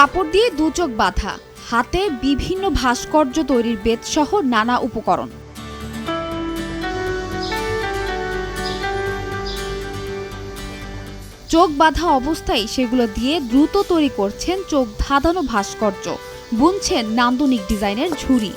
কাপড় দিয়ে দু চোখ বাঁধা, হাতে বিভিন্ন ভাস্কর্য তৈরির বেতসহ নানা উপকরণ। চোখ বাঁধা অবস্থায় সেগুলো দিয়ে দ্রুত তৈরি করছেন চোখ ধাঁধানো ভাস্কর্য, বুনছেন নান্দনিক ডিজাইনের ঝুড়ি।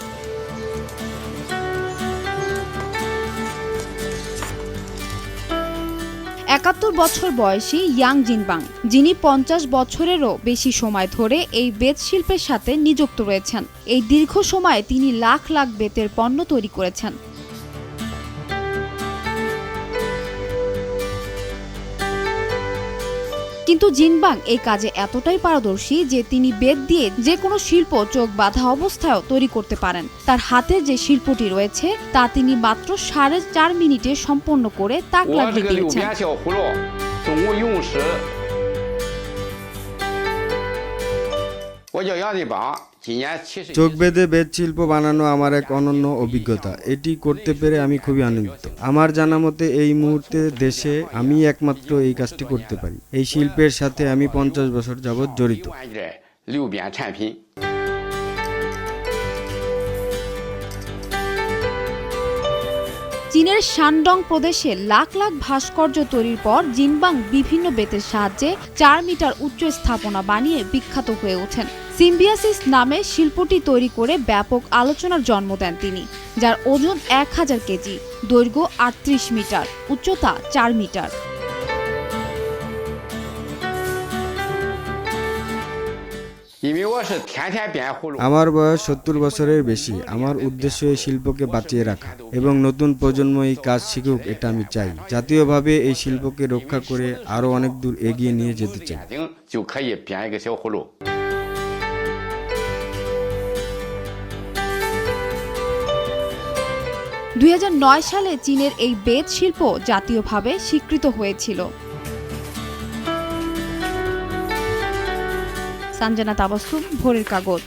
একাত্তর বছর বয়সী ইয়াং জিনবাং, যিনি 50 বছরেরও বেশি সময় ধরে এই বেত শিল্পের সাথে নিযুক্ত রয়েছেন। এই দীর্ঘ সময়ে তিনি লাখ লাখ বেতের পণ্য তৈরি করেছেন। কিন্তু জিনবাং এই কাজে এতটাই পারদর্শী যে তিনি বেত দিয়ে যে কোনো শিল্প চোখ বাঁধা অবস্থায়ও তৈরি করতে পারেন। তার হাতে যে শিল্পটি রয়েছে তা তিনি মাত্র 4.5 মিনিটে সম্পন্ন করে তাক লাগিয়ে দিয়েছেন। চোখ বেঁধে বেত শিল্প বানানো আমার এক অনন্য অভিজ্ঞতা। এটি করতে পেরে আমি খুবই আনন্দিত। আমার জানা মতে এই মুহূর্তে দেশে আমি একমাত্র এই কাজটি করতে পারি। এই শিল্পের সাথে আমি 50 বছর যাবৎ জড়িত। চীনের শানডং প্রদেশে লাখ লাখ ভাস্কর্য তৈরির পর জিনবাং বিভিন্ন বেতের সাহায্যে 4 মিটার উচ্চ স্থাপনা বানিয়ে বিখ্যাত হয়ে ওঠেন। সিম্বিয়াসিস নামে শিল্পটি তৈরি করে ব্যাপক আলোচনার জন্ম দেন তিনি, যার ওজন 1000 কেজি, দৈর্ঘ্য 38 মিটার, উচ্চতা 4 মিটার। আমার বয়স 70 বছরের বেশি। আমার উদ্দেশ্য এই শিল্পকে বাঁচিয়ে রাখা এবং নতুন প্রজন্ম এই কাজ শিখুক, এটা আমি চাই। জাতীয়ভাবে এই শিল্পকে রক্ষা করে আরো অনেক দূর এগিয়ে নিয়ে যেতে চাই। 2009 সালে চীনের এই বেত শিল্প জাতীয়ভাবে স্বীকৃত হয়েছিল। সঞ্জনা তাবাসসুম, ভোরের কাগজ।